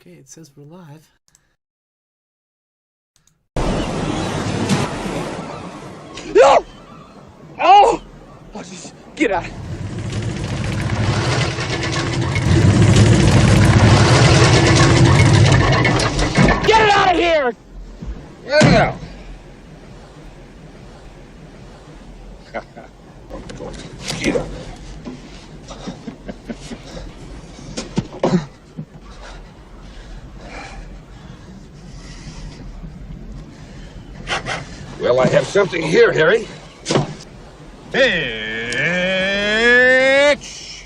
Okay, it says we're live. No! Oh! Oh, just get out. Get it out of here! Yeah. Well, I have something here, Harry. It's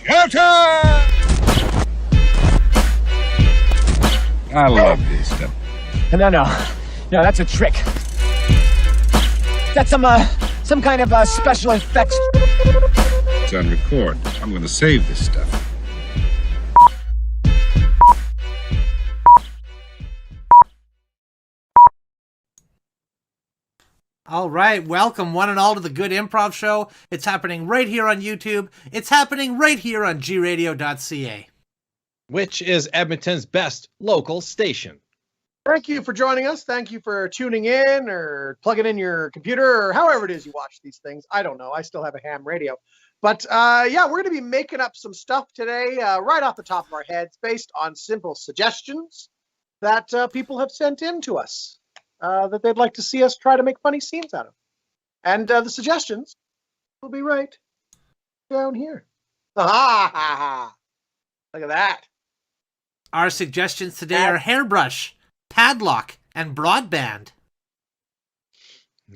showtime! I love this stuff. No, that's a trick. That's some kind of special effects. It's on record. I'm going to save this stuff. All right, welcome one and all to the Good Improv Show. It's happening right here on YouTube. It's happening right here on gradio.ca. Which is Edmonton's best local station. Thank you for joining us. Thank you for tuning in or plugging in your computer or however it is you watch these things. I don't know. I still have a ham radio. But yeah, we're going to be making up some stuff today right off the top of our heads based on simple suggestions that people have sent in to us that they'd like to see us try to make funny scenes out of. And the suggestions will be right down here. Ha ha ha. Look at that. Our suggestions today are hairbrush, padlock, and broadband.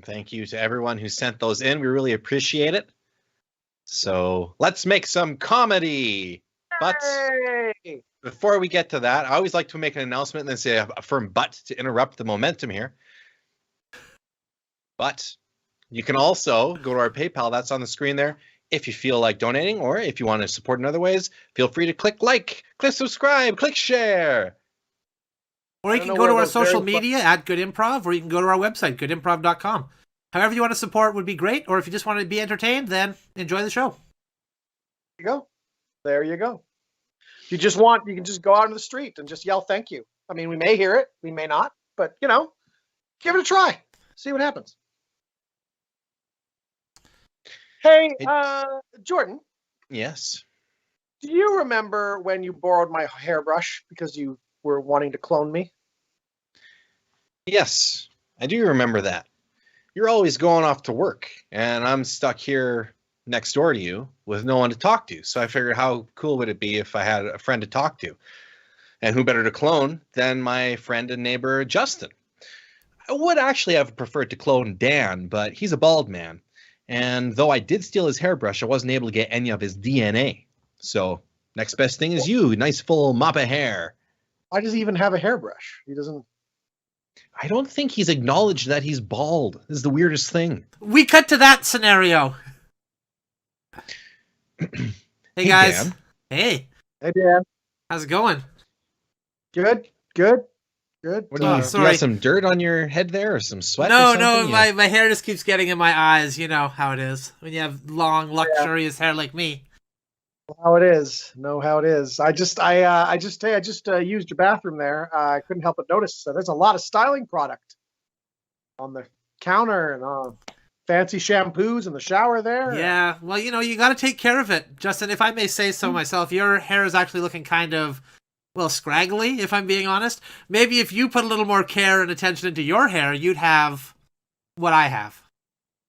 Thank you to everyone who sent those in. We really appreciate it. So let's make some comedy. But Hey! before we get to that, I always like to make an announcement and then say a firm but to interrupt the momentum here. But you can also go to our PayPal. That's on the screen there. If you feel like donating, or if you want to support in other ways, feel free to click like, click subscribe, click share. Or you can go to our social media at Good Improv, or you can go to our website, goodimprov.com. However you want to support would be great, or if you just want to be entertained, then enjoy the show. There you go. There you go. If you just want, you can just go out on the street and just yell thank you. I mean, we may hear it, we may not, but, you know, give it a try. See what happens. Hey, Jordan. Yes. Do you remember when you borrowed my hairbrush because you were wanting to clone me? Yes, I do remember that. You're always going off to work, and I'm stuck here next door to you with no one to talk to. So I figured, how cool would it be if I had a friend to talk to? And who better to clone than my friend and neighbor, Justin? I would actually have preferred to clone Dan, but he's a bald man. And though I did steal his hairbrush, I wasn't able to get any of his DNA. So next best thing is you, nice full mop of hair. Why does he even have a hairbrush? He doesn't. I don't think he's acknowledged that he's bald. This is the weirdest thing. We cut to that scenario. Hey guys. Dan. Hey. Hey, Dan. How's it going? Good. What do you, sorry. you got some dirt on your head there or some sweat? No, or something? my hair just keeps getting in my eyes. You know how it is when you have long, luxurious hair like me. How it is. Know how it is. I just used your bathroom there. I couldn't help but notice there's a lot of styling product on the counter and fancy shampoos in the shower there. Yeah, well, you know, you got to take care of it, Justin. If I may say so myself, your hair is actually looking kind of, well, scraggly, if I'm being honest. Maybe if you put a little more care and attention into your hair, you'd have what I have.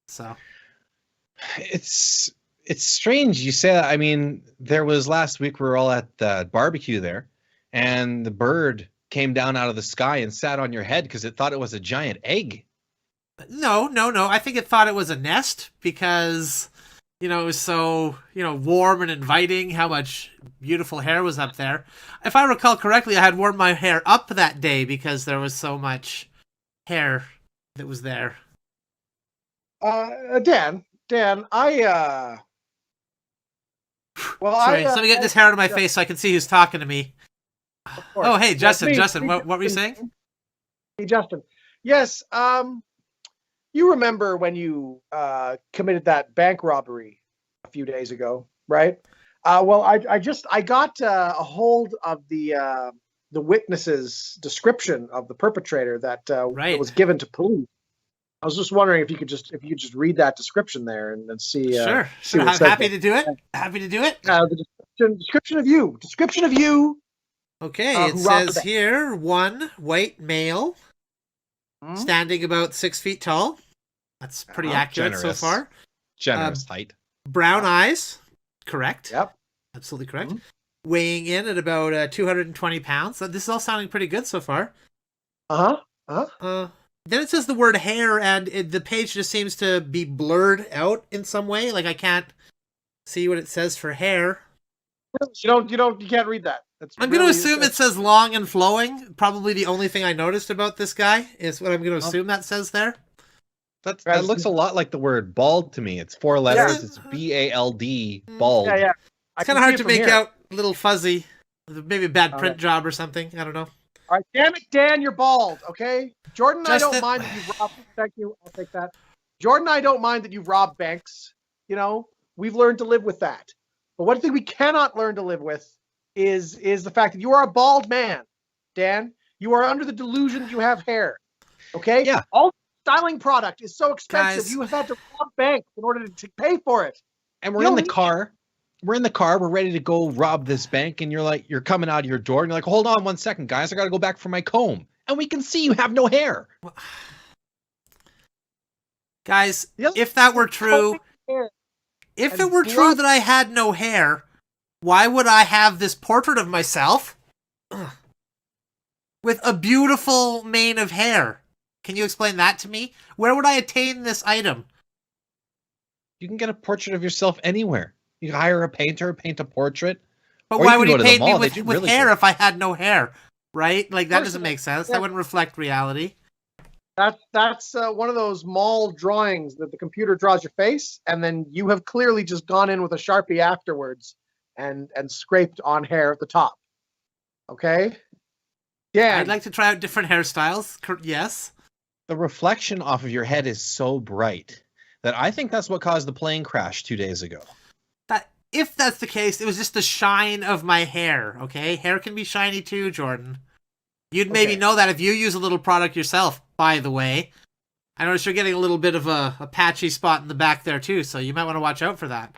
So It's strange you say that. I mean, there was last week we were all at the barbecue there, and the bird came down out of the sky and sat on your head because it thought it was a giant egg. No. I think it thought it was a nest because, you know, it was so, you know, warm and inviting, how much beautiful hair was up there. If I recall correctly, I had worn my hair up that day because there was so much hair that was there. Dan, Sorry, let me get this hair out of my face so I can see who's talking to me. Oh, hey, Justin, what were you saying? Hey, Justin. Yes, you remember when you committed that bank robbery a few days ago, right? Well, I got a hold of the the witness's description of the perpetrator that Right. was given to police. I was just wondering if you could just read that description there and see. Sure. See what it I'm says happy there. to do it. Happy to do it. The description of you. Description of you. Okay, it who robbed the says bank. here, one white male, Hmm? standing about 6 feet tall. That's pretty accurate Generous. so far. Generous height. Brown eyes. Correct. Yep. Absolutely correct. Mhm. Weighing in at about 220 pounds. So this is all sounding pretty good so far. Then it says the word hair, and the page just seems to be blurred out in some way. Like I can't see what it says for hair. You can't read that. I'm going to assume it says long and flowing. Probably the only thing I noticed about this guy is what I'm going to assume that says there. That looks a lot like the word bald to me. It's 4 letters. It's BALD, bald. Yeah. It's kind of hard to make out, a little fuzzy. Maybe a bad print job or something. I don't know. All right, damn it, Dan, you're bald. Okay, Jordan, I Justin. don't mind that you've robbed. Thank you. I'll take that. Jordan, I don't mind that you've robbed banks. You know, we've learned to live with that. But one thing we cannot learn to live with is the fact that you are a bald man, Dan. You are under the delusion that you have hair. Okay. Yeah. All styling product is so expensive. Guys. You have had to rob banks in order to pay for it. And we're You in the don't- car. We're in the car. We're ready to go rob this bank. And you're coming out of your door and you're like, hold on 1 second, guys. I got to go back for my comb. And we can see you have no hair. Guys, Yes. if that were true, Hair. if And it were true blood. that I had no hair, why would I have this portrait of myself with a beautiful mane of hair? Can you explain that to me? Where would I attain this item? You can get a portrait of yourself anywhere. You can hire a painter, paint a portrait. But Or why you would can he go to the paint me mall. They with do really hair good. if I had no hair? Right? Like, that First doesn't of all, make sense. yeah. That wouldn't reflect reality. That's one of those mall drawings that the computer draws your face, and then you have clearly just gone in with a Sharpie afterwards and scraped on hair at the top. Okay? Yeah. I'd like to try out different hairstyles. Yes. The reflection off of your head is so bright that I think that's what caused the plane crash 2 days ago. If that's the case, it was just the shine of my hair, okay? Hair can be shiny too, Jordan. You'd maybe Okay. know that if you use a little product yourself, by the way. I noticed you're getting a little bit of a patchy spot in the back there too, so you might want to watch out for that.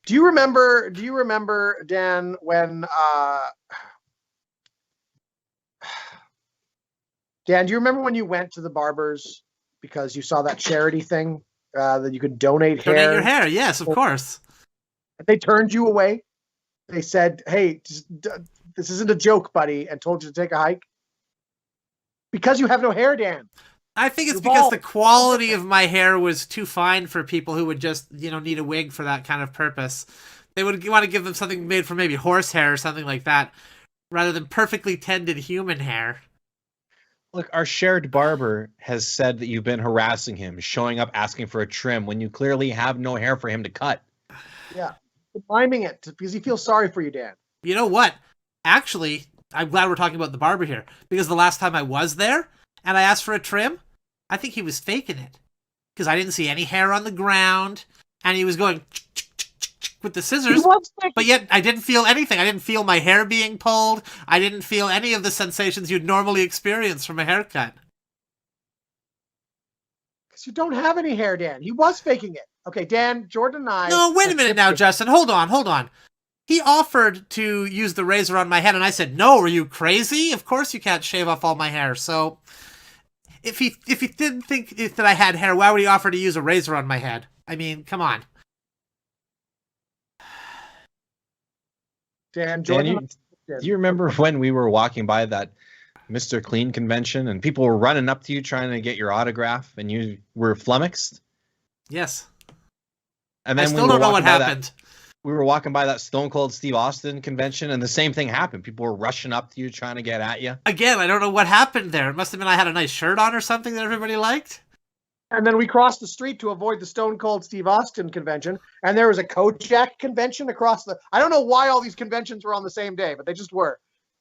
Do you remember, Dan, when Dan, do you remember when you went to the barbers because you saw that charity thing that you could donate hair? Donate your hair, yes, of course. They turned you away. They said, "Hey, this isn't a joke, buddy," and told you to take a hike because you have no hair, Dan. I think it's You're because bald. the quality of my hair was too fine for people who would just, need a wig for that kind of purpose. They would want to give them something made from maybe horsehair or something like that, rather than perfectly tended human hair. Look, our shared barber has said that you've been harassing him, showing up asking for a trim when you clearly have no hair for him to cut. Yeah, miming it because he feels sorry for you, Dan. You know what? Actually, I'm glad we're talking about the barber here, because the last time I was there and I asked for a trim, I think he was faking it, because I didn't see any hair on the ground, and he was going with the He scissors, was like, but yet I didn't feel anything. I didn't feel my hair being pulled. I didn't feel any of the sensations you'd normally experience from a haircut. because you don't have any hair, Dan. He was faking it. Okay, Dan, Jordan, and I. No, wait a have minute tipped now, you. Justin. Hold on. He offered to use the razor on my head, and I said, "No, are you crazy? Of course you can't shave off all my hair." So, if he didn't think that I had hair, why would he offer to use a razor on my head? I mean, come on. Dan, Dan, Jordan. do you remember when we were walking by that Mr. Clean convention and people were running up to you trying to get your autograph and you were flummoxed? Yes. And I then still don't know what happened. We were walking by that Stone Cold Steve Austin convention and the same thing happened. People were rushing up to you trying to get at you. Again, I don't know what happened there. It must have been I had a nice shirt on or something that everybody liked. And then we crossed the street to avoid the Stone Cold Steve Austin convention, and there was a Kojak convention across the. I don't know why all these conventions were on the same day, but they just were.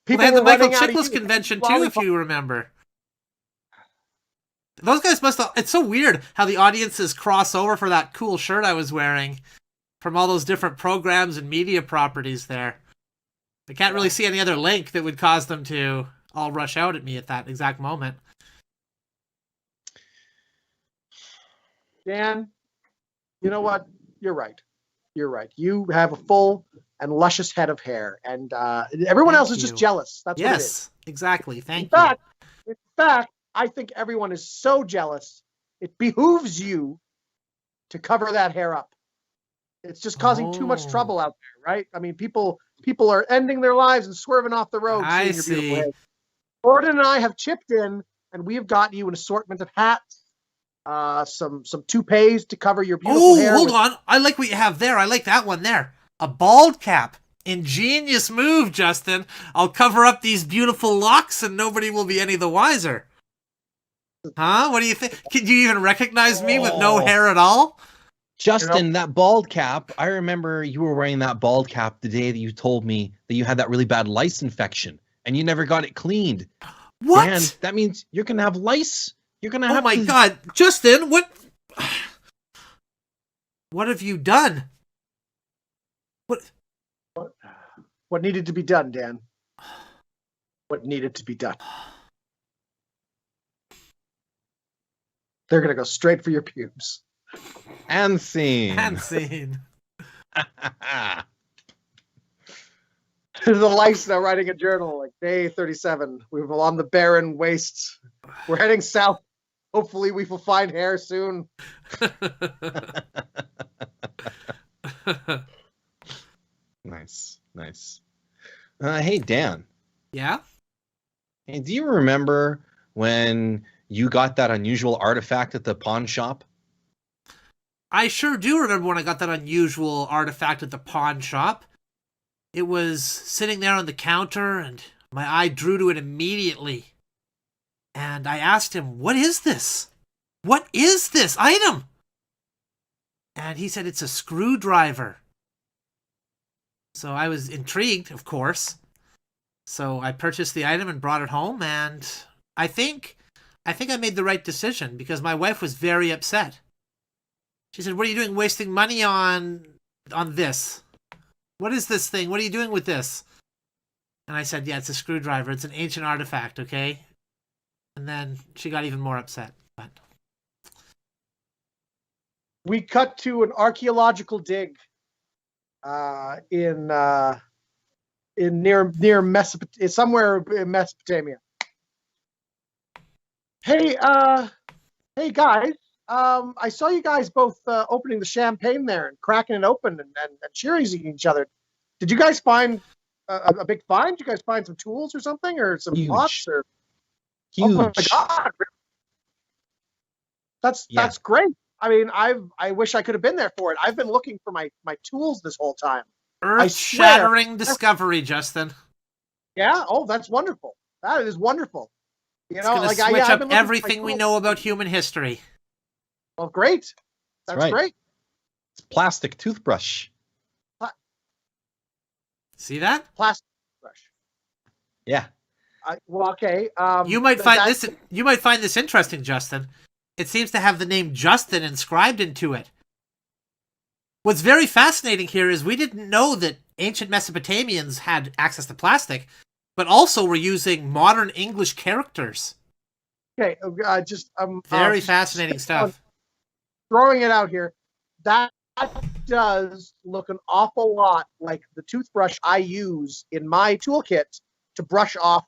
Well, they had the were Michael running out of Chiklis you. convention too, if you remember. Those guys must have... It's so weird how the audiences cross over for that cool shirt I was wearing from all those different programs and media properties there. I can't really see any other link that would cause them to all rush out at me at that exact moment. Dan, you know what? You're right. You're right. You have a full and luscious head of hair, and everyone Thank else is just you. jealous. That's what it is. Yes, exactly. Thank In fact, I think everyone is so jealous. It behooves you to cover that hair up. It's just causing too much Oh. trouble out there, right? I mean, people are ending their lives and swerving off the road. I seeing your beautiful see. hair. Gordon and I have chipped in, and we have gotten you an assortment of hats, some toupees to cover your beautiful Oh, hair. hold on. I like what you have there. I like that one there. A bald cap. Ingenious move, Justin. I'll cover up these beautiful locks and nobody will be any the wiser. Huh? What do you think? Can you even recognize me with no hair at all? Justin, that bald cap, I remember you were wearing that bald cap the day that you told me that you had that really bad lice infection and you never got it cleaned. What? Dan, that means you're going to have lice. You're going to Oh have my to... God. Justin, what have you done? What needed to be done, Dan? What needed to be done? They're going to go straight for your pubes. And scene. And scene. There's a lice now writing a journal, like day 37. We're on the barren wastes. We're heading south. Hopefully we will find hair soon. Nice. Hey, Dan. Yeah? Hey, do you remember when you got that unusual artifact at the pawn shop? I sure do remember when I got that unusual artifact at the pawn shop. It was sitting there on the counter, and my eye drew to it immediately. And I asked him, "What is this? What is this item?" And he said, "It's a screwdriver." So I was intrigued, of course. So I purchased the item and brought it home, and I think I made the right decision because my wife was very upset. She said, "What are you doing wasting money on this? What is this thing? What are you doing with this?" And I said, "Yeah, it's a screwdriver. It's an ancient artifact, okay?" And then she got even more upset. But We cut to an archaeological dig in near Mesopotamia, somewhere in Mesopotamia. Hey guys. I saw you guys both opening the champagne there and cracking it open and cheering each other. Did you guys find a big find? Did you guys find some tools or something, or some Huge. pots? Or Huge. oh my God, that's great. I mean, I wish I could have been there for it. I've been looking for my tools this whole time. earth-shattering discovery, Justin. Yeah. Oh, that's wonderful. That is wonderful. You It's know, going to like switch I've up been looking for my everything we tools. know about human history. Well, great. That's right. great. It's plastic toothbrush. See that? Plastic brush. Yeah. Well, okay. You might find this interesting, Justin. It seems to have the name Justin inscribed into it. What's very fascinating here is we didn't know that ancient Mesopotamians had access to plastic, but also were using modern English characters. Okay. Very fascinating stuff. Throwing it out here. That does look an awful lot like the toothbrush I use in my toolkit to brush off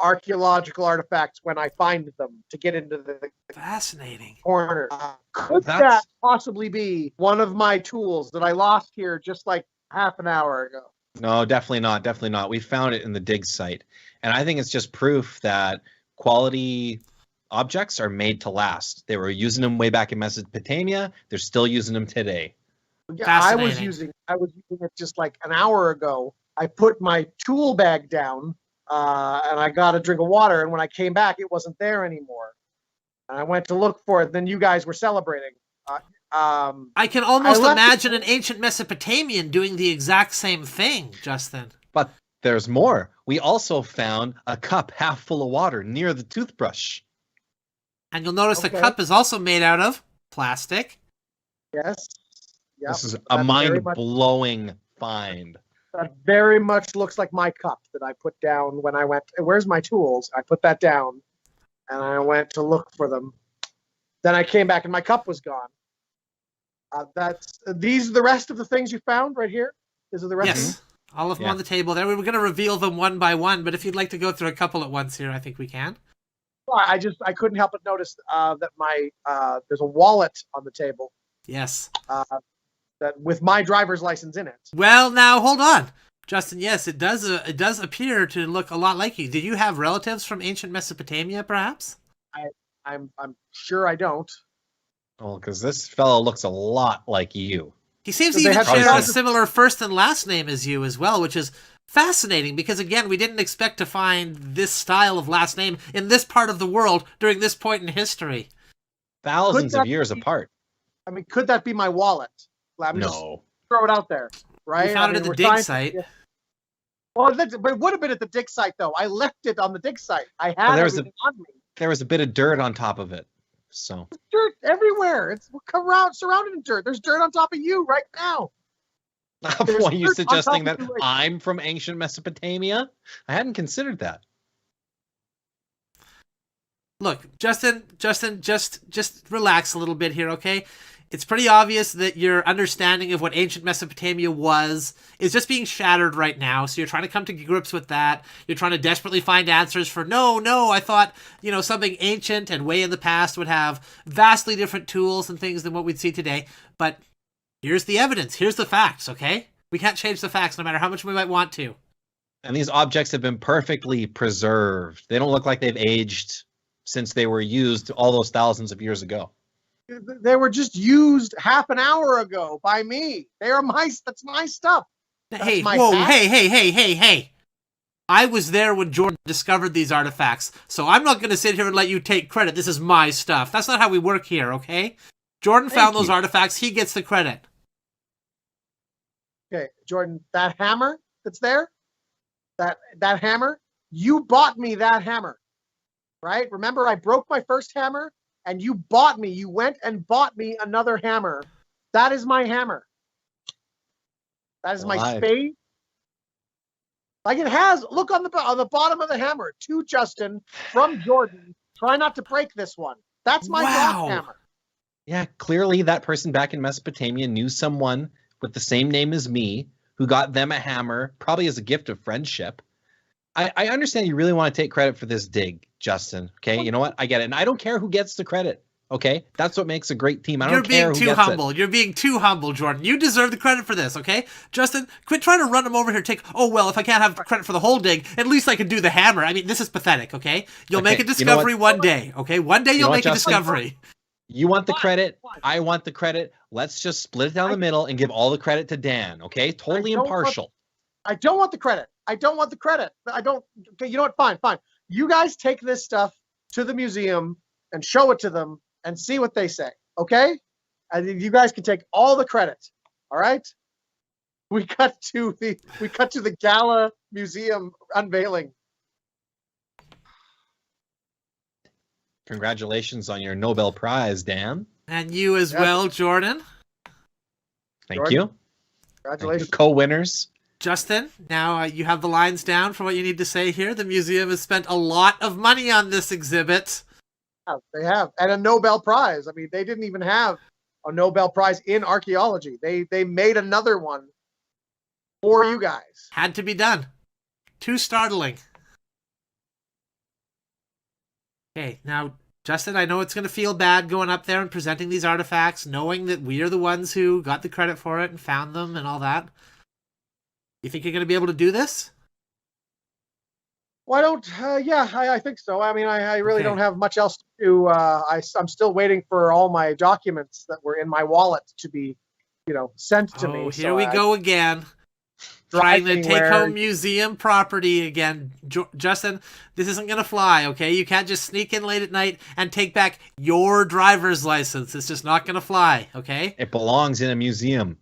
archaeological artifacts when I find them to get into the Fascinating. corner. Could that possibly be one of my tools that I lost here just like half an hour ago? No, definitely not. Definitely not. We found it in the dig site. And I think it's just proof that quality objects are made to last. They were using them way back in Mesopotamia. They're still using them today. Yeah, I was using it just like an hour ago. I put my tool bag down and I got a drink of water, and when I came back it wasn't there anymore. And I went to look for it, then you guys were celebrating. I can almost imagine an ancient Mesopotamian doing the exact same thing, Justin. But there's more. We also found a cup half full of water near the toothbrush. And you'll notice the Okay. cup is also made out of plastic. Yes. Yep. This is a That's very much- mind-blowing find. That very much looks like my cup that I put down when I went. Where's my tools? I put that down, and I went to look for them. Then I came back, and my cup was gone. These are the rest of the things you found right here. These are the rest. Yes, all of them on the table there. We were going to reveal them one by one, but if you'd like to go through a couple at once here, I think we can. Well, I couldn't help but notice that my there's a wallet on the table. Yes. That with my driver's license in it. Well, now hold on, Justin. Yes, it does. It does appear to look a lot like you. Did you have relatives from ancient Mesopotamia, perhaps? I'm sure I don't. Well, because this fellow looks a lot like you. He seems So to they even have share some- a similar first and last name as you as well, which is fascinating because, again, we didn't expect to find this style of last name in this part of the world during this point in history. Thousands Could of that years be- apart. I mean, could that be my wallet? I'm just No. throw it out there, right? We found it at the we're dig trying to- site. Well, but it would have been at the dig site, though. I left it on the dig site. I Well, had there was everything on me. There was a bit of dirt on top of it. So Dirt everywhere. It's surrounded in dirt. There's dirt on top of you right now. There's why are you dirt on suggesting top that of you right I'm from ancient Mesopotamia? I hadn't considered that. Look, Justin, just relax a little bit here, okay? It's pretty obvious that your understanding of what ancient Mesopotamia was is just being shattered right now. So you're trying to come to grips with that. You're trying to desperately find answers for, no, I thought, something ancient and way in the past would have vastly different tools and things than what we'd see today. But here's the evidence. Here's the facts, okay? We can't change the facts no matter how much we might want to. And these objects have been perfectly preserved. They don't look like they've aged since they were used all those thousands of years ago. They were just used half an hour ago by me. That's my stuff. Hey, my whoa, hat. hey. I was there when Jordan discovered these artifacts, so I'm not going to sit here and let you take credit. This is my stuff. That's not how we work here, okay? Jordan found those artifacts. He gets the credit. Okay, Jordan, that hammer that's there, that hammer, you bought me that hammer, right? Remember, I broke my first hammer, and you went and bought me another hammer. That is my hammer. That is my Why? spade. Like it has, look on the bottom of the hammer, to Justin from Jordan. Try not to break this one. That's my dog hammer. Yeah, clearly that person back in Mesopotamia knew someone with the same name as me who got them a hammer, probably as a gift of friendship. I understand you really want to take credit for this dig, Justin. Okay, you know what? I get it. And I don't care who gets the credit. Okay, that's what makes a great team. I don't care who gets it. You're being too humble. You're being too humble, Jordan. You deserve the credit for this, okay? Justin, quit trying to run him over here. If I can't have credit for the whole dig, at least I can do the hammer. I mean, this is pathetic, okay? You'll make a discovery one day, okay? One day you'll make a discovery. You want the credit. I want the credit. Let's just split it down the middle and give all the credit to Dan, okay? Totally impartial. I don't want the credit. I don't. Okay, you know what? Fine. You guys take this stuff to the museum and show it to them and see what they say, okay? And you guys can take all the credit, all right? We cut to the gala museum unveiling. Congratulations on your Nobel Prize, Dan. And you as well, Jordan. Thank Jordan, you. Congratulations. Co-winners. Justin, now you have the lines down for what you need to say here. The museum has spent a lot of money on this exhibit. They have. And a Nobel Prize. I mean, they didn't even have a Nobel Prize in archaeology. They made another one for you guys. Had to be done. Too startling. Okay, now, Justin, I know it's going to feel bad going up there and presenting these artifacts, knowing that we are the ones who got the credit for it and found them and all that. You think you're going to be able to do this? Why don't? I think so. I mean, I really don't have much else to do. I'm still waiting for all my documents that were in my wallet to be, sent to me. Oh, here we go again. Trying to take home museum property again. Justin, this isn't going to fly, okay? You can't just sneak in late at night and take back your driver's license. It's just not going to fly, okay? It belongs in a museum.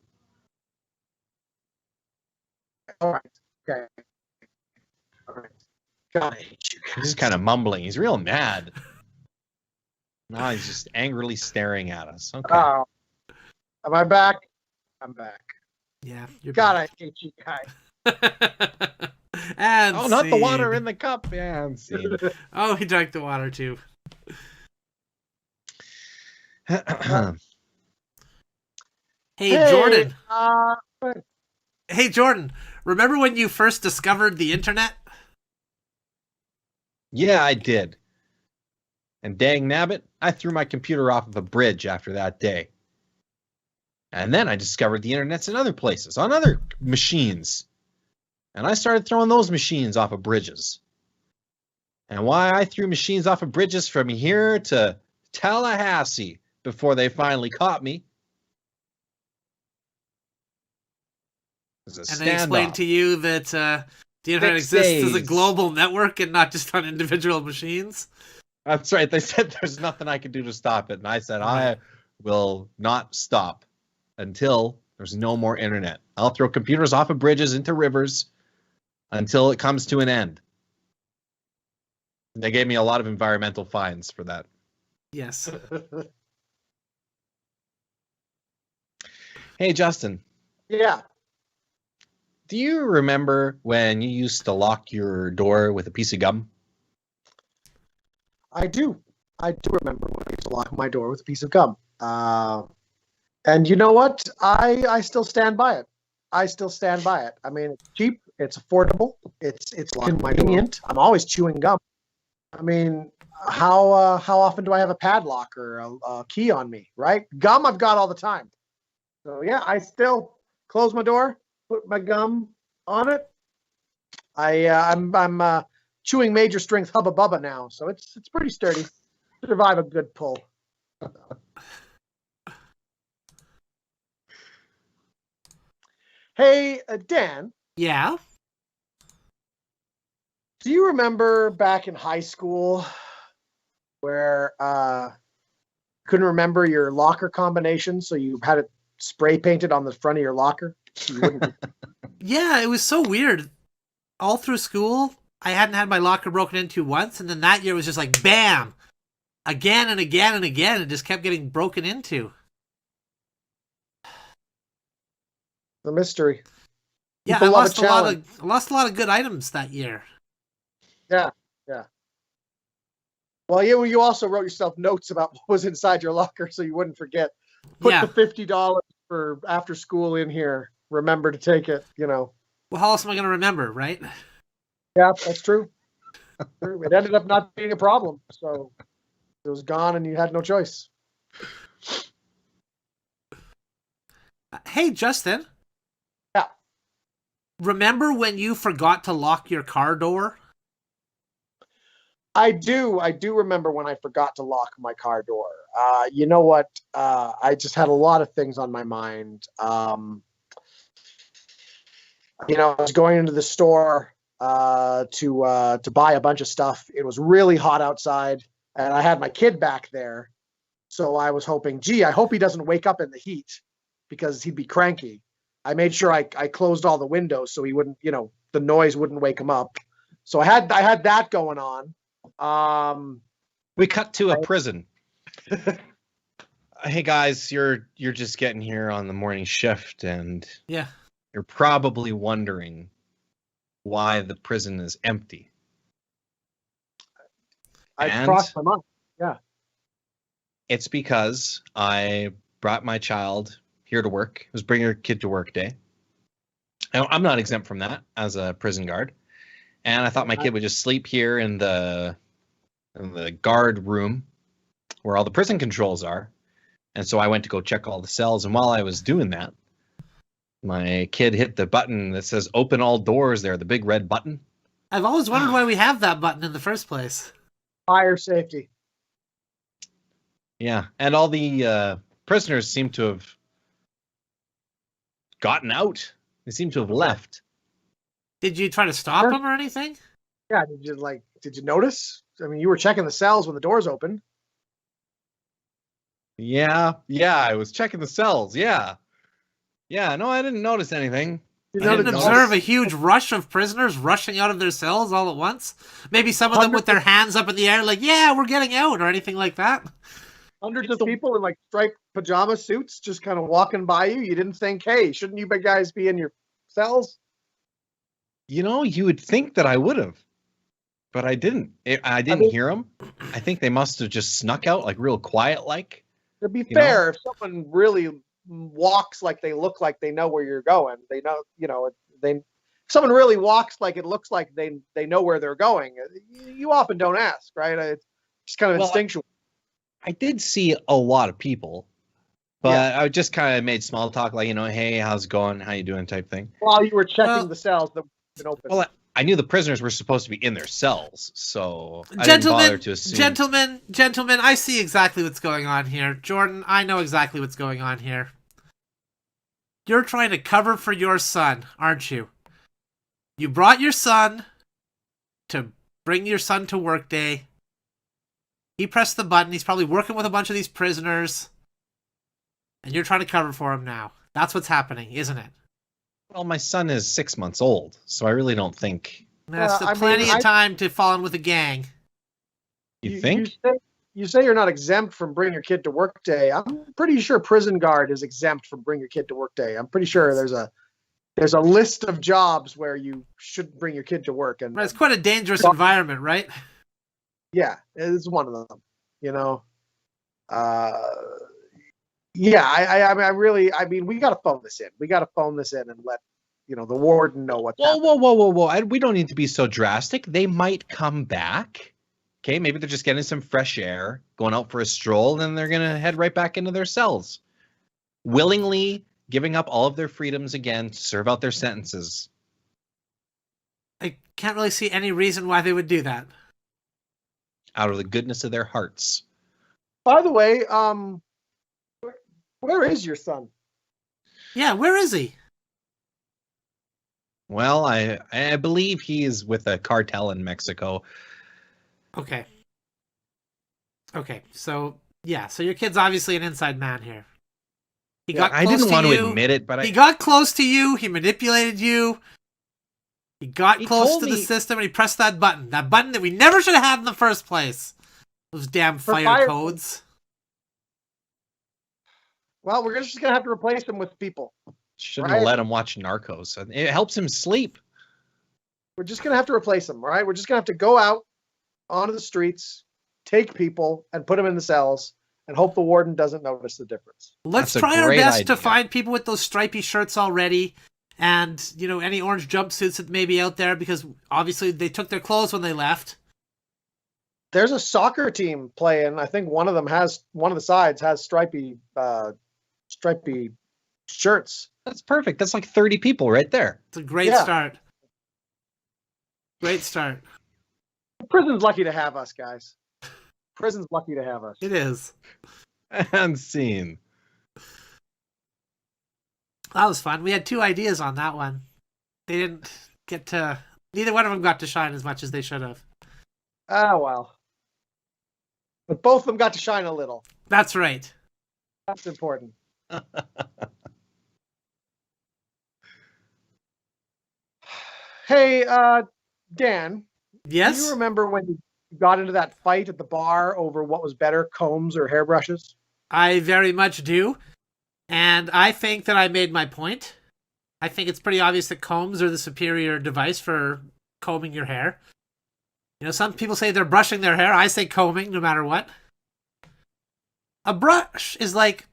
All right. Okay. All right. God, I hate you guys. He's kind of mumbling. He's real mad. Now he's just angrily staring at us. Okay. Am I back? I'm back. Yeah. You're God, back. I hate you guys. And Oh, not the water scene. in the cup. Yeah, and scene. Oh, he drank the water too. Hey, Hey, Jordan. Remember when you first discovered the internet? Yeah, I did. And dang nabbit, I threw my computer off of a bridge after that day. And then I discovered the internet's in other places, on other machines. And I started throwing those machines off of bridges. And why I threw machines off of bridges from here to Tallahassee before they finally caught me was a And they explained standoff. to you that the internet 6 exists as a days. global network and not just on individual machines. That's right. They said there's nothing I can do to stop it. And I said, I will not stop until there's no more internet. I'll throw computers off of bridges into rivers until it comes to an end. They gave me a lot of environmental fines for that. Yes. Hey, Justin, Yeah, do you remember when you used to lock your door with a piece of gum? I do. I do remember when I used to lock my door with a piece of gum. And you know what? I still stand by it. I still stand by it. I mean, it's cheap, it's affordable, it's convenient. I'm always chewing gum. I mean, how often do I have a padlock or a key on me, right? Gum I've got all the time. So yeah, I still close my door, put my gum on it. I'm chewing major strength Hubba Bubba now, so it's pretty sturdy. Survive a good pull. Hey, Dan, Yeah. do you remember back in high school where couldn't remember your locker combination, so you had it spray painted on the front of your locker? So you wouldn't. Yeah, it was so weird. All through school, I hadn't had my locker broken into once, and then that year was just like bam, again and again and again. It just kept getting broken into. The mystery. Yeah, People I love lost a challenge. I lost a lot of good items that year. Yeah, yeah. Well, you also wrote yourself notes about what was inside your locker, so you wouldn't forget. Put Yeah. the $50 for after school in here. Remember to take it. You know. Well, how else am I going to remember, right? Yeah, that's true. It ended up not being a problem, so it was gone, and you had no choice. Hey, Justin. Yeah. Remember when you forgot to lock your car door? I do remember when I forgot to lock my car door. You know what? I just had a lot of things on my mind. I was going into the store to buy a bunch of stuff. It was really hot outside, and I had my kid back there. So I was hoping, I hope he doesn't wake up in the heat because he'd be cranky. I made sure I closed all the windows so he wouldn't, the noise wouldn't wake him up. So I had that going on. We cut to a prison. Hey guys, you're just getting here on the morning shift, and Yeah. you're probably wondering why the prison is empty. I And crossed my mind. Yeah. it's because I brought my child here to work. It was bring your kid to work day. Now, I'm not exempt from that as a prison guard. And I thought my kid would just sleep here in the guard room where all the prison controls are. And so I went to go check all the cells. And while I was doing that, my kid hit the button that says open all doors there, the big red button. I've always wondered why we have that button in the first place. Fire safety. Yeah. And all the prisoners seem to have gotten out. They seem to have left. Did you try to stop them or anything? Yeah. Did you notice? I mean, you were checking the cells when the doors opened. Yeah, I was checking the cells. Yeah, no, I didn't notice anything. You didn't observe a huge rush of prisoners rushing out of their cells all at once? Maybe some of them with their hands up in the air like, yeah, we're getting out, or anything like that? Hundreds of people in striped pajama suits just kind of walking by you. You didn't think, hey, shouldn't you guys be in your cells? You would think that I would have, but I didn't. I didn't mean- hear them. I think they must have just snuck out like real quiet like. To be You know? fair, if someone really walks like they look like they know where you're going, they know, if someone really walks like it looks like they know where they're going, you often don't ask, right? It's just kind of Well, instinctual. I did see a lot of people, but I just kind of made small talk, like, hey, how's it going? How you doing? Type thing. While you were checking Well- the cells that have been open. Well, I knew the prisoners were supposed to be in their cells, so I didn't bother to assume. Gentlemen, I see exactly what's going on here. Jordan, I know exactly what's going on here. You're trying to cover for your son, aren't you? You brought your son to bring your son to work day. He pressed the button. He's probably working with a bunch of these prisoners. And you're trying to cover for him now. That's what's happening, isn't it? Well, my son is 6 months old, so I really don't think. That's still plenty of time to fall in with a gang. You think? You say you're not exempt from bring your kid to work day. I'm pretty sure prison guard is exempt from bring your kid to work day. I'm pretty sure there's a list of jobs where you should bring your kid to work, and It's quite a dangerous environment, right? yeah, it's one of them. Yeah, I mean, we got to phone this in. We got to phone this in and let the warden know what's happening. Whoa. We don't need to be so drastic. They might come back. Okay, maybe they're just getting some fresh air, going out for a stroll, and then they're going to head right back into their cells. Willingly giving up all of their freedoms again to serve out their sentences. I can't really see any reason why they would do that. Out of the goodness of their hearts. By the way, where is your son? Yeah, where is he? Well, I believe he is with a cartel in Mexico. Okay, so your kid's obviously an inside man here. He got I close didn't to want you. to admit it, but He got close to you. He manipulated you. He got He close told to the me- system, and he pressed that button. That button that we never should have had in the first place. Those damn fire fire- codes. Well, we're just gonna have to replace him with people. shouldn't Right. have let him watch Narcos. It helps him sleep. We're just gonna have to replace him, all right? We're just gonna have to go out onto the streets, take people, and put them in the cells, and hope the warden doesn't notice the difference. Let's That's a try our great best to idea. find people with those stripy shirts already, and any orange jumpsuits that may be out there, because obviously they took their clothes when they left. There's a soccer team playing. I think one of the sides has stripy shirts. That's perfect. That's like 30 people right there. It's a great Yeah. start. Great start. Prison's lucky to have us, guys. Prison's lucky to have us. It is. And scene. That was fun. We had 2 ideas on that one. They didn't get to. Neither one of them got to shine as much as they should have. Ah, well. But both of them got to shine a little. That's right. That's important. Hey, Dan, do Yes. you remember when you got into that fight at the bar over what was better, combs or hairbrushes? I very much do. And I think that I made my point. I think it's pretty obvious that combs are the superior device for combing your hair. Some people say they're brushing their hair. I say combing, no matter what. A brush is like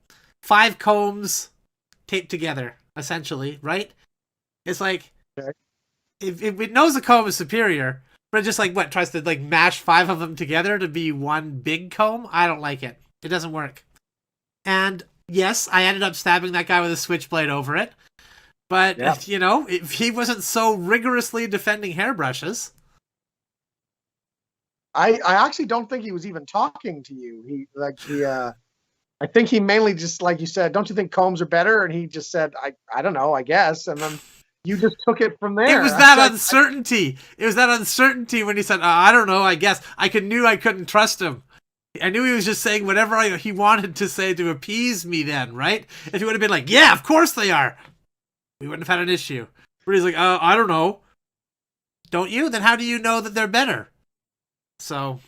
5 combs taped together, essentially, right? It's like, Okay. if it knows the comb is superior, but it just tries to mash 5 of them together to be one big comb. I don't like it. It doesn't work. And yes, I ended up stabbing that guy with a switchblade over it. But, Yeah. if he wasn't so rigorously defending hairbrushes. I actually don't think he was even talking to you. I think he mainly just, like you said, don't you think combs are better? And he just said, I don't know, I guess. And then you just took it from there. It was that uncertainty. It was that uncertainty when he said, I don't know, I guess. Knew I couldn't trust him. I knew he was just saying whatever he wanted to say to appease me then, right? If he would have been like, yeah, of course they are, we wouldn't have had an issue. But he's like, I don't know. Don't you? Then how do you know that they're better? So.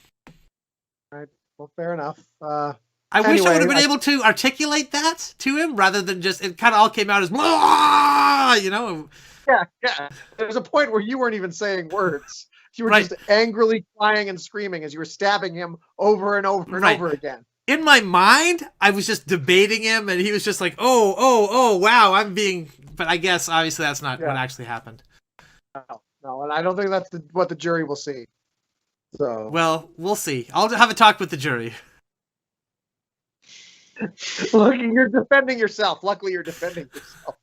Well, fair enough. I wish I would have been Anyway, able to articulate that to him rather than just, it kind of all came out as, you know. Yeah. There's a point where you weren't even saying words. You were Right. just angrily crying and screaming as you were stabbing him over and over and Right. over again. In my mind, I was just debating him, and he was just like, oh, wow, I'm being. But I guess obviously that's not what actually happened. No, and I don't think that's what the jury will see. So Well, we'll see. I'll have a talk with the jury. look, you're defending yourself. Luckily, you're defending yourself.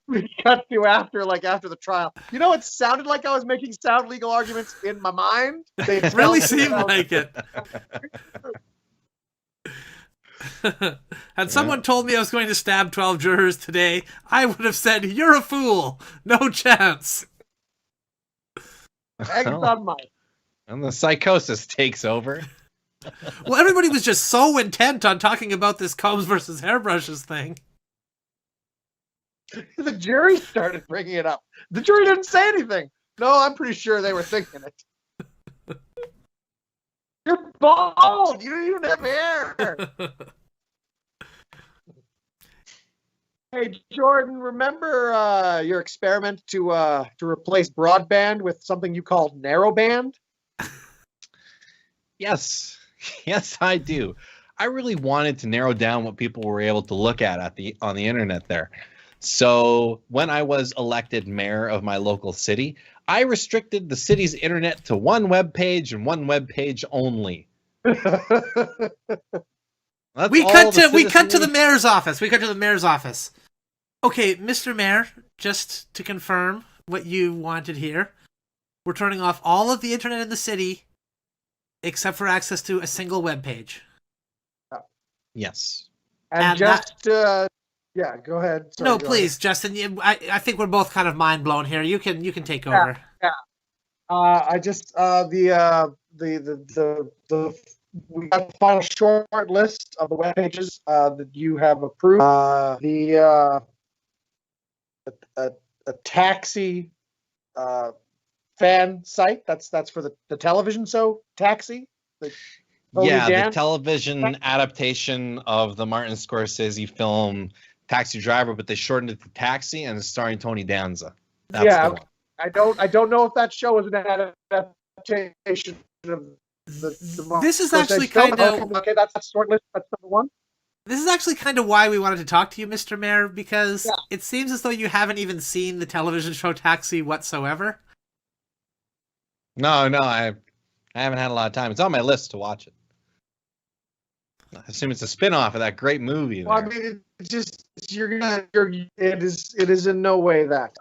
We cut to after the trial. You know, it sounded like I was making sound legal arguments in my mind. They It really felt seemed sound- like it. Had someone told me I was going to stab 12 jurors today, I would have said, "You're a fool. No chance." Eggs on mine. And the psychosis takes over. Well, everybody was just so intent on talking about this combs versus hairbrushes thing. The jury started bringing it up. The jury didn't say anything. No, I'm pretty sure they were thinking it. You're bald. You don't even have hair. Hey, Jordan, remember your experiment to replace broadband with something you called narrowband? Yes. Yes, I do. I really wanted to narrow down what people were able to look at on the internet there. So when I was elected mayor of my local city, I restricted the city's internet to one web page and one web page only. That's We all cut the to the citizenry- mayor's office. Okay, Mr. Mayor, just to confirm what you wanted here, we're turning off all of the internet in the city except for access to a single web page. Yes. And just yeah, go ahead. Sorry, No, go please, Justin. I think we're both kind of mind blown here. You can take over. I just we got the final short list of the web pages that you have approved. A taxi fan site. That's for the television show Taxi. Tony Yeah, Dan? the television adaptation of the Martin Scorsese film Taxi Driver, but they shortened it to Taxi, and it's starring Tony Danza. That's Yeah, the one. I don't know if that show is an adaptation of the This is Scorsese actually film. kinda- Okay, that's short list. That's number one. This is actually kind of why we wanted to talk to you, Mr. Mayor, because it seems as though you haven't even seen the television show Taxi whatsoever. No, I haven't had a lot of time. It's on my list to watch it. I assume it's a spin-off of that great movie. Well, I there. mean, it's just it is in no way that.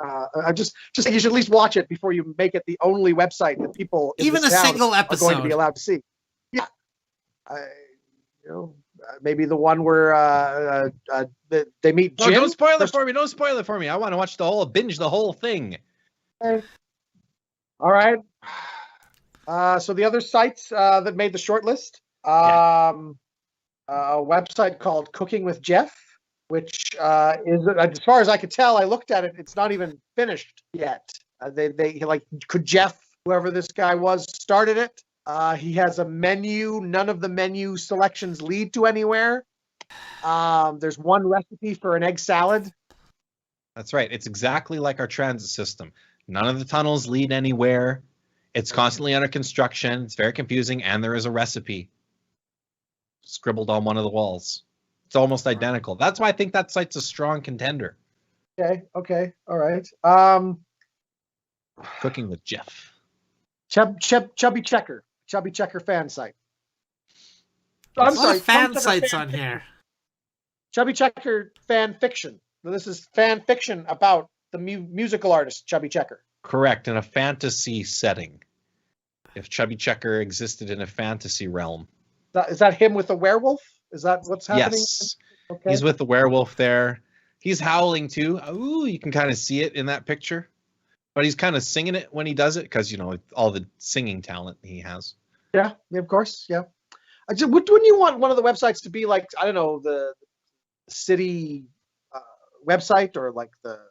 I just think you should at least watch it before you make it the only website that people in Even this a town single are going to episode. be allowed to see. Yeah, maybe the one where they meet Oh, Jim. don't spoil it for me. Don't spoil it for me. I want to watch binge the whole thing. All right. So the other sites that made the short list, a website called Cooking with Jeff, which is, as far as I could tell, I looked at it. It's not even finished yet. Could Jeff, whoever this guy was, started it. He has a menu. None of the menu selections lead to anywhere. There's one recipe for an egg salad. That's right. It's exactly like our transit system. None of the tunnels lead anywhere. It's constantly under construction. It's very confusing, and there is a recipe scribbled on one of the walls. It's almost identical. That's why I think that site's a strong contender. Okay, all right. Cooking with Jeff. Chubby Checker fan site. A lot of fan Chubby Checker sites fan on here. Chubby Checker fan fiction. This is fan fiction about the musical artist Chubby Checker. Correct, in a fantasy setting. If Chubby Checker existed in a fantasy realm. Is that him with the werewolf? Is that what's happening? Yes. Okay. He's with the werewolf there. He's howling too. Ooh, you can kind of see it in that picture. But he's kind of singing it when he does it because, all the singing talent he has. Yeah, of course. Yeah. Wouldn't you want one of the websites to be like, I don't know, the city website or like the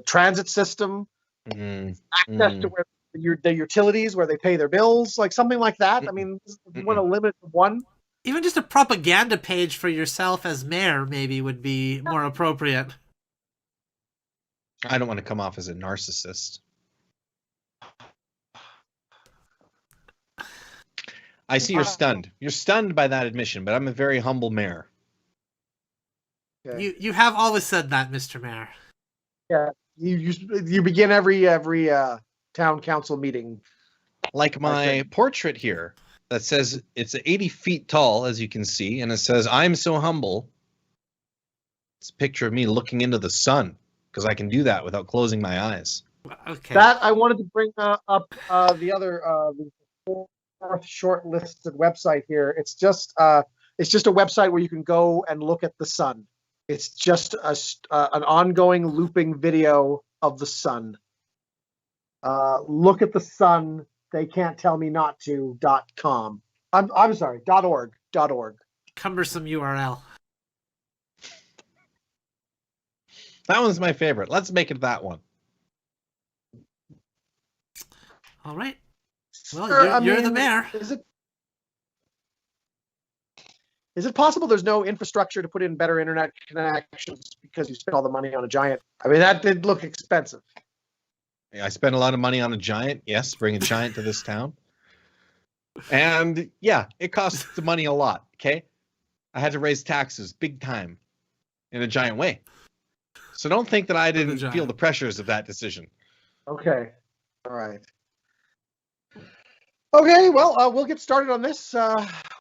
transit system? Access to where the utilities where they pay their bills, like something like that. I mean, you want to limit to one. Even just a propaganda page for yourself as mayor maybe would be more appropriate. I don't want to come off as a narcissist. I see you're stunned. You're stunned by that admission, but I'm a very humble mayor. Okay. You have always said that, Mr. Mayor. Yeah, you begin every town council meeting. Like my portrait here that says it's 80 feet tall, as you can see, and it says, "I'm so humble." It's a picture of me looking into the sun, because I can do that without closing my eyes. Okay. That I wanted to bring up the other the fourth shortlisted website here. It's just a website where you can go and look at the sun. It's just an ongoing looping video of the sun. Look at the sun. They can't tell me not to. .com. I'm sorry. .org. Cumbersome URL. That one's my favorite. Let's make it that one. All right. Well, Sure, you're the mayor. Is it possible there's no infrastructure to put in better internet connections because you spent all the money on a giant? I mean, that did look expensive. I spent a lot of money on a giant. Yes, bring a giant to this town. And yeah, it costs the money a lot. Okay. I had to raise taxes big time in a giant way. So don't think that I didn't feel the pressures of that decision. Okay. All right. Okay, well, we'll get started on this.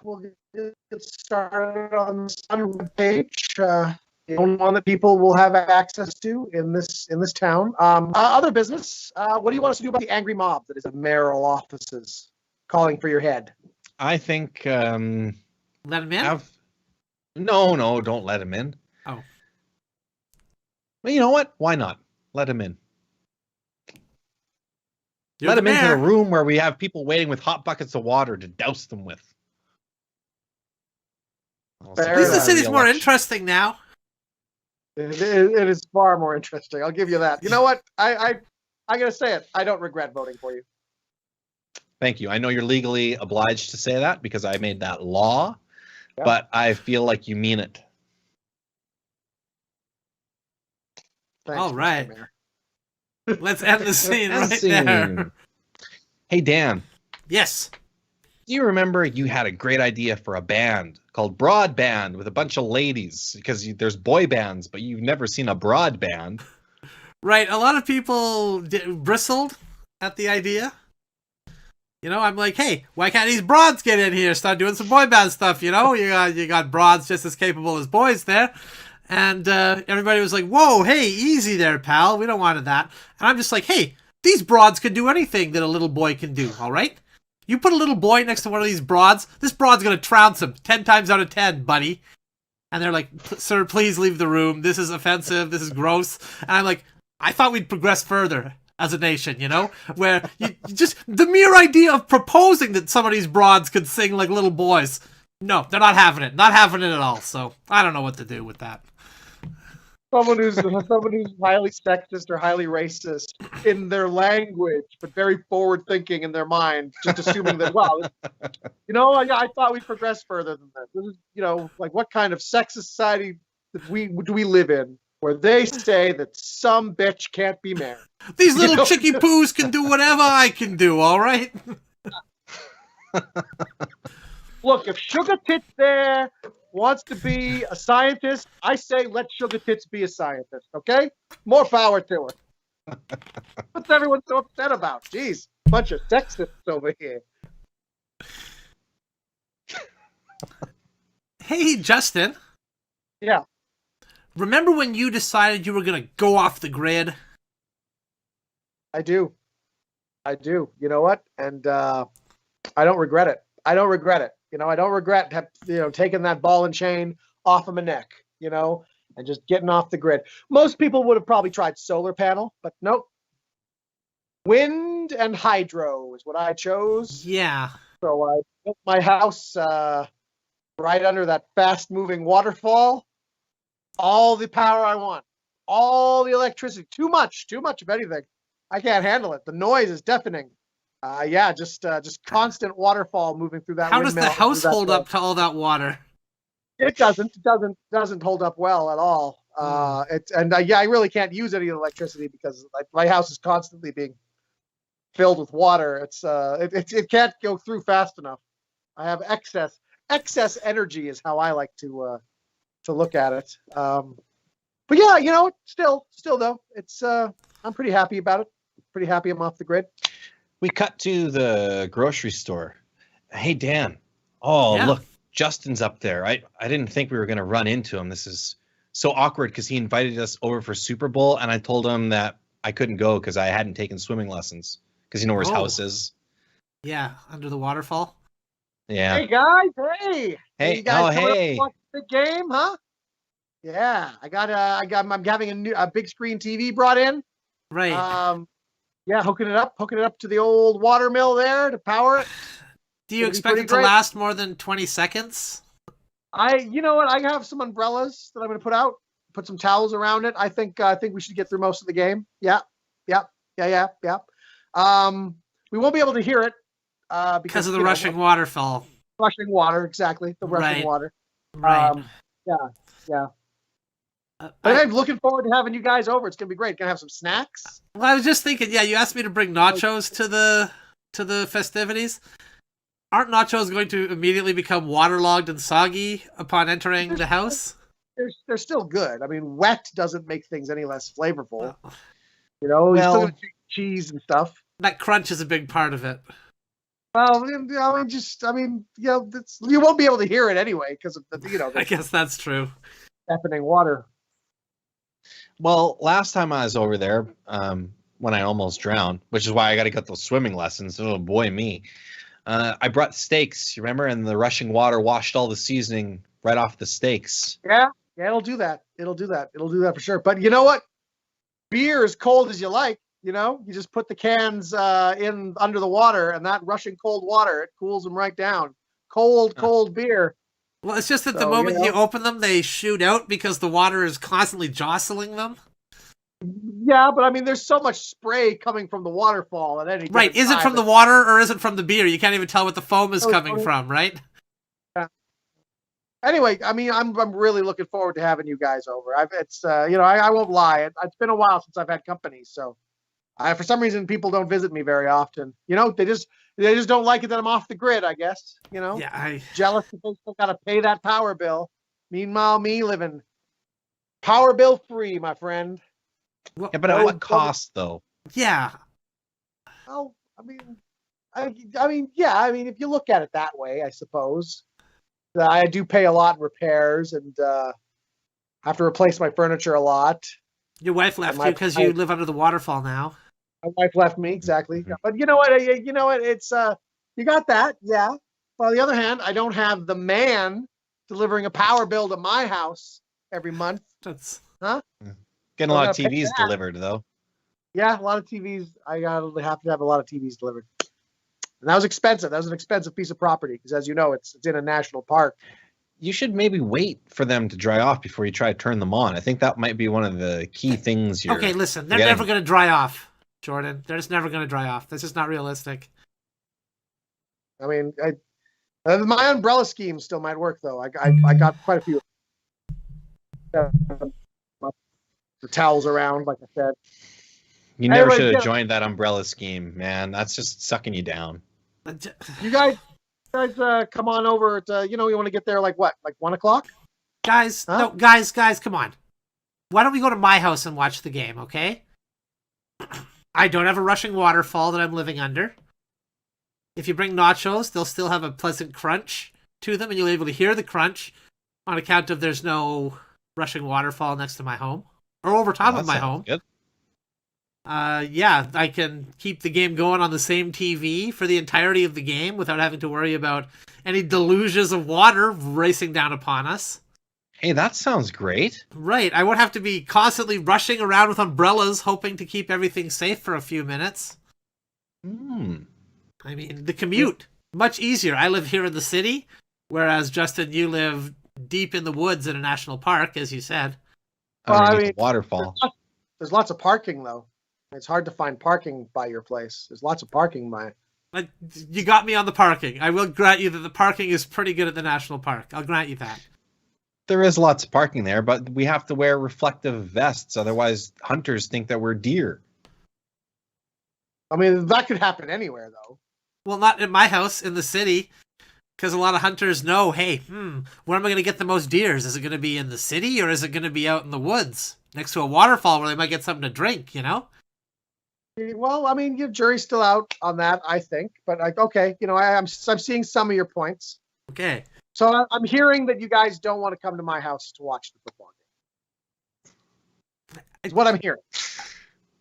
We'll get started on the Sun webpage, the only one that people will have access to in this town. Other business. What do you want us to do about the angry mob that is at mayoral offices calling for your head? I think Let him in? No, don't let him in. Oh. Well, you know what? Why not? Let him in. You're Let the him into the mayor. room where we have people waiting with hot buckets of water to douse them with. At least the city's more interesting now. It is far more interesting. I'll give you that. You know what? I gotta say it. I don't regret voting for you. Thank you. I know you're legally obliged to say that because I made that law, but I feel like you mean it. Thanks, All right. Mr. Mayor. Let's end the scene right there. Hey, Dan, Yes. do you remember you had a great idea for a band called Broad Band with a bunch of ladies? Because there's boy bands, but you've never seen a broad band. Right. A lot of people bristled at the idea. You know, I'm like, hey, why can't these broads get in here? Start doing some boy band stuff. You know, you got broads just as capable as boys there. And everybody was like, whoa, hey, easy there, pal. We don't want that. And I'm just like, hey, these broads can do anything that a little boy can do, all right? You put a little boy next to one of these broads, this broad's going to trounce him 10 times out of 10, buddy. And they're like, sir, please leave the room. This is offensive. This is gross. And I'm like, I thought we'd progress further as a nation, you know? Where you just, the mere idea of proposing that some of these broads could sing like little boys. No, they're not having it. Not having it at all. So I don't know what to do with that. Someone who's highly sexist or highly racist in their language, but very forward thinking in their mind, just assuming that, wow, you know, I thought we'd progress further than this. This is, you know, like what kind of sexist society do we live in where they say that some bitch can't be mayor? These little chicky poos can do whatever I can do, all right? Look, if Sugar Tits there wants to be a scientist, I say let Sugar Tits be a scientist, okay? More power to her. What's everyone so upset about? Jeez, bunch of sexists over here. Hey, Justin. Yeah. Remember when you decided you were going to go off the grid? I do. You know what? And I don't regret it. You know, I don't regret taking that ball and chain off of my neck, you know, and just getting off the grid. Most people would have probably tried solar panel, but nope. Wind and hydro is what I chose. Yeah. So I built my house right under that fast-moving waterfall. All the power I want. All the electricity. Too much of anything. I can't handle it. The noise is deafening. Just constant waterfall moving through that How does windmill. the house hold up to all that water? It doesn't hold up well at all. I really can't use any electricity because my house is constantly being filled with water. It can't go through fast enough. I have excess energy is how I like to look at it. But yeah, still though, it's I'm pretty happy about it. Pretty happy I'm off the grid. We cut to the grocery store. Hey, Dan. Oh, Yeah. look, Justin's up there. I didn't think we were going to run into him. This is so awkward because he invited us over for Super Bowl, and I told him that I couldn't go because I hadn't taken swimming lessons because you know where his house is. Yeah, under the waterfall. Yeah. Hey guys, hey. Hey, You guys coming up to hey. watch the game, huh? Yeah, I'm having a big screen TV brought in. Right. Yeah, hooking it up to the old water mill there to power it. Do you It'll be expect pretty it to great. last more than 20 seconds? You know what? I have some umbrellas that I'm going to put out. Put some towels around it. I think we should get through most of the game. Yeah. We won't be able to hear it Because of the rushing waterfall. rushing water. Exactly, the rushing Right. water. Right. Yeah. But I'm looking forward to having you guys over. It's gonna be great. Gonna have some snacks. Well, I was just thinking, yeah, you asked me to bring nachos to the festivities. Aren't nachos going to immediately become waterlogged and soggy upon entering the house? They're still good. I mean, wet doesn't make things any less flavorful. Well, You're Well- still gonna cheese and stuff. that crunch is a big part of it. Well, you won't be able to hear it anyway because of I the guess that's true. deafening water. Well, last time I was over there, when I almost drowned, which is why I got to get those swimming lessons. Oh boy, me. I brought steaks, you remember? And the rushing water washed all the seasoning right off the steaks. Yeah, it'll do that. It'll do that for sure. But you know what? Beer as cold as you like. You just put the cans in under the water, and that rushing cold water, it cools them right down. Cold beer. Well, it's just that the So, moment you open them, they shoot out because the water is constantly jostling them. Yeah, but I mean, there's so much spray coming from the waterfall at any Right. given Is it time from the that- water or is it from the beer? You can't even tell what the foam is Oh, coming sorry. from, right? Anyway, I mean, I'm really looking forward to having you guys over. I won't lie. It's been a while since I've had company, so for some reason people don't visit me very often. They just don't like it that I'm off the grid. I guess Yeah, jealous that they still got to pay that power bill. Meanwhile, me living power bill free, my friend. well, Yeah, but at what cost, though? yeah. Oh, I mean, if you look at it that way, I suppose. I do pay a lot in repairs and have to replace my furniture a lot. Your wife left My- you because you live under the waterfall now. My wife left me, exactly. Mhm. But you know what? It's you got that, yeah. But on the other hand, I don't have the man delivering a power bill to my house every month. That's Getting a Well, lot I of gotta pay TVs that. delivered, though. Yeah, a lot of TVs. I have to have a lot of TVs delivered. And that was expensive. That was an expensive piece of property because, as you know, it's in a national park. You should maybe wait for them to dry off before you try to turn them on. I think that might be one of the key things here. okay. Listen, they're forgetting. never going to dry off, Jordan. They're just never going to dry off. That's just not realistic. I mean, my umbrella scheme still might work though. I got quite a few. The towels around, like I said. You never Anyway, should have yeah. joined that umbrella scheme, man. That's just sucking you down. You guys come on over. You want to get there like what? Like 1 o'clock? Guys, Huh? no, guys, come on. Why don't we go to my house and watch the game, okay? I don't have a rushing waterfall that I'm living under. If you bring nachos, they'll still have a pleasant crunch to them, and you'll be able to hear the crunch on account of there's no rushing waterfall next to my home or over top Well, of that my sounds home. good. Yeah, I can keep the game going on the same TV for the entirety of the game without having to worry about any deluges of water racing down upon us. Hey, that sounds great. Right, I won't have to be constantly rushing around with umbrellas hoping to keep everything safe for a few minutes. Hmm. I mean, the commute, much easier. I live here in the city, whereas, Justin, you live deep in the woods in a national park, as you said. Well, I Underneath mean, the waterfall. There's lots of parking though. It's hard to find parking by your place. There's lots of parking by. Like, you got me on the parking. I will grant you that the parking is pretty good at the national park. I'll grant you that. There is lots of parking there, but we have to wear reflective vests. Otherwise, hunters think that we're deer. I mean, that could happen anywhere, though. Well, not in my house in the city, because a lot of hunters know, hey, where am I going to get the most deers? Is it going to be in the city or is it going to be out in the woods next to a waterfall where they might get something to drink, you know? Well, I mean, your jury's still out on that, I think. But okay, I'm seeing some of your points. Okay. So I'm hearing that you guys don't want to come to my house to watch the football game. It's what I'm hearing.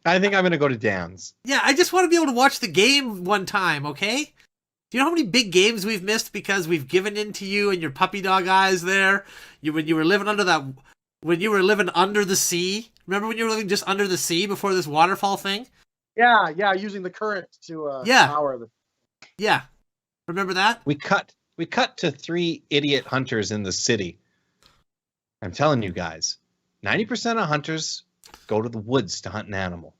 I think I'm going to go to Dan's. Yeah, I just want to be able to watch the game one time, okay? Do you know how many big games we've missed because we've given in to you and your puppy dog eyes there? When you were living under the sea. Remember when you were living just under the sea before this waterfall thing? Yeah, using the current to power the. Yeah. Remember that? We cut to 3 idiot hunters in the city. I'm telling you guys, 90% of hunters go to the woods to hunt an animal.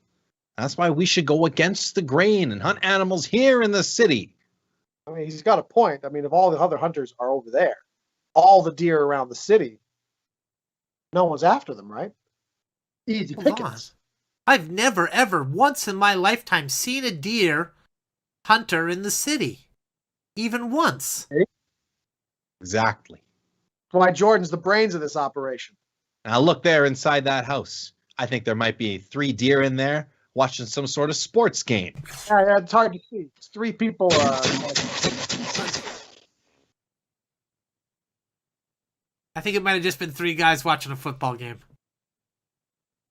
That's why we should go against the grain and hunt animals here in the city. I mean, he's got a point. I mean, if all the other hunters are over there, all the deer around the city, no one's after them, right? Easy pickings. I've never, ever, once in my lifetime seen a deer hunter in the city. Even once. Exactly. That's why Jordan's the brains of this operation. Now look there inside that house. I think there might be 3 deer in there watching some sort of sports game. Yeah, it's hard to see. It's 3 people. I think it might have just been 3 guys watching a football game.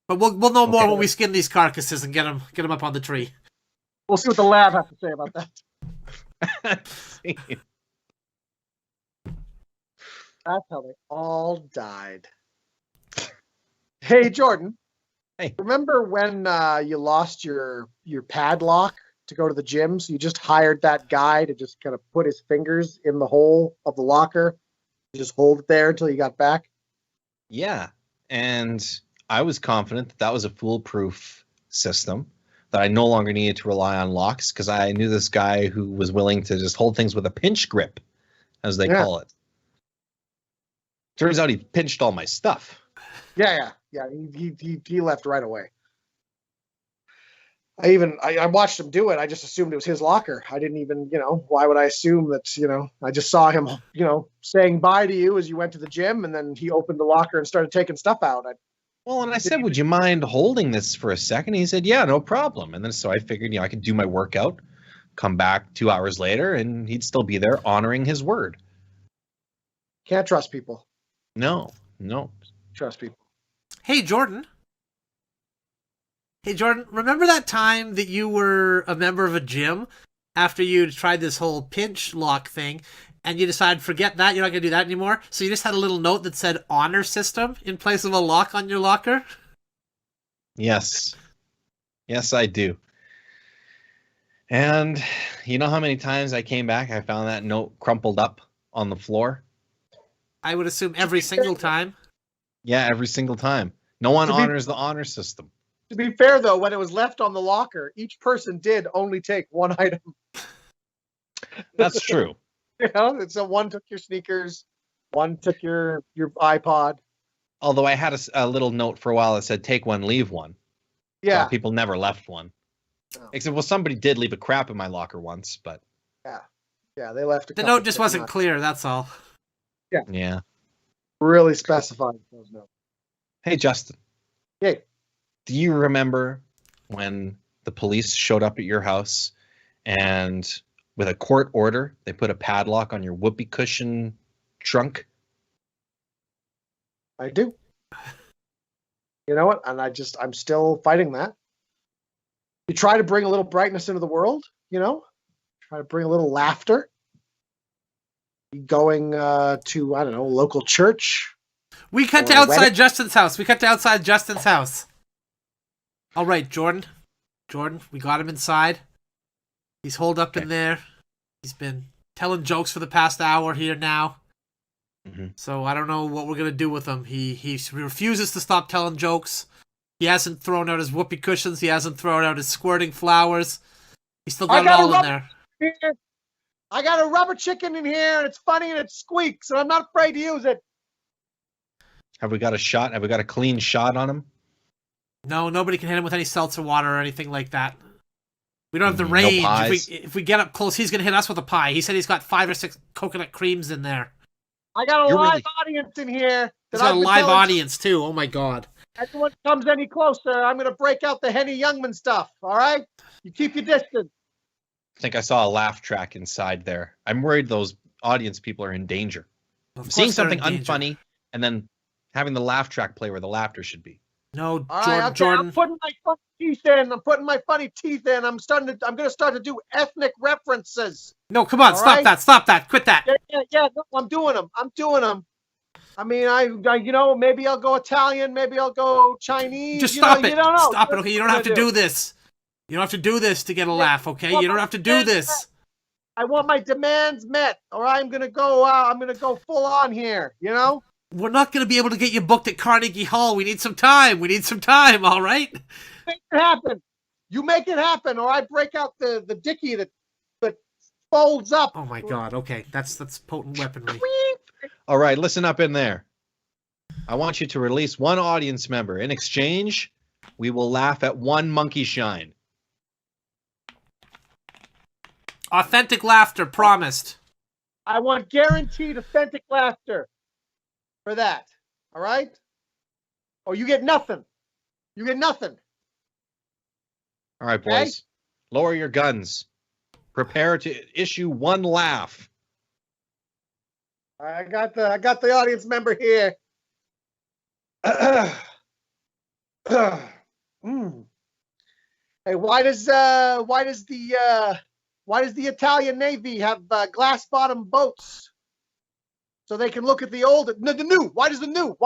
But we'll know more when we skin these carcasses and get them up on the tree. We'll see what the lab has to say about that. That's how they all died. Hey, Jordan. Hey. Remember when you lost your padlock to go to the gym? So you just hired that guy to just kind of put his fingers in the hole of the locker, just hold it there until you got back? Yeah, and I was confident that was a foolproof system, that I no longer needed to rely on locks because I knew this guy who was willing to just hold things with a pinch grip, as they call it. Turns out he pinched all my stuff. Yeah. He left right away. I watched him do it. I just assumed it was his locker. I didn't even, why would I assume that, I just saw him, saying bye to you as you went to the gym, and then he opened the locker and started taking stuff out. And I said, would you mind holding this for a second? He said, yeah, no problem. And then so I figured, I could do my workout, come back 2 hours later, and he'd still be there honoring his word. Can't trust people. No. Trust people. Hey, Jordan, remember that time that you were a member of a gym after you tried this whole pinch lock thing and you decided, forget that, you're not going to do that anymore? So you just had a little note that said honor system in place of a lock on your locker? Yes. Yes, I do. And you know how many times I came back, I found that note crumpled up on the floor? I would assume every single time. Yeah, every single time. No one honors the honor system. To be fair, though, when it was left on the locker, each person did only take one item. That's true. So one took your sneakers, one took your iPod. Although I had a little note for a while that said, take one, leave one. Yeah. So people never left one. Oh. Except, somebody did leave a crap in my locker once, but... Yeah, they left the note just wasn't clear, that's all. Yeah. Really specified those notes. Hey, Justin. Hey. Do you remember when the police showed up at your house and with a court order, they put a padlock on your whoopee cushion trunk? I do. You know what? And I'm still fighting that. You try to bring a little brightness into the world, try to bring a little laughter. Going to, I don't know, local church. We cut to outside Justin's house. All right, Jordan, we got him inside. He's holed up in there. He's been telling jokes for the past hour here now. Mm-hmm. So I don't know what we're going to do with him. He refuses to stop telling jokes. He hasn't thrown out his whoopee cushions. He hasn't thrown out his squirting flowers. He's still got it all in there. I got a rubber chicken in here, and it's funny and it squeaks, and I'm not afraid to use it. Have we got a shot? Have we got a clean shot on him? No, nobody can hit him with any seltzer water or anything like that. We don't have the No range. pies? If we get up close, he's going to hit us with a pie. He said he's got 5 or 6 coconut creams in there. I got a You're live really- audience in here. He's that got I've a been live telling audience, too. Oh, my God. Anyone comes any closer, I'm going to break out the Henny Youngman stuff. All right? You keep your distance. I think I saw a laugh track inside there. I'm worried those audience people are in danger. Of Seeing course they're something in danger. unfunny and then having the laugh track play where the laughter should be. No, All right, okay, Jordan. I'm putting my funny teeth in. I'm putting my funny teeth in. I'm going to start to do ethnic references. No, come on. All Stop right? that. Stop that. Quit that. Yeah. No, I'm doing them. I mean, I maybe I'll go Italian. Maybe I'll go Chinese. Just stop it. You don't know. Stop it, okay? You don't have to do this. You don't have to do this to get a laugh, okay? You don't have to do this. I want my demands met. All right, I'm gonna go full on here. You know. We're not going to be able to get you booked at Carnegie Hall. We need some time. All right? Make it happen. You make it happen, or I break out the dicky that folds up. Oh, my God. Okay, that's potent weaponry. All right, listen up in there. I want you to release one audience member. In exchange, we will laugh at one monkey shine. Authentic laughter, promised. I want guaranteed authentic laughter for that. All right? Or you get nothing. You get nothing. All right, Okay. boys. Lower your guns. Prepare to issue one laugh. I got the audience member here. Hey, why does the Italian Navy have glass bottom boats so they can look at the old the new? Why does the new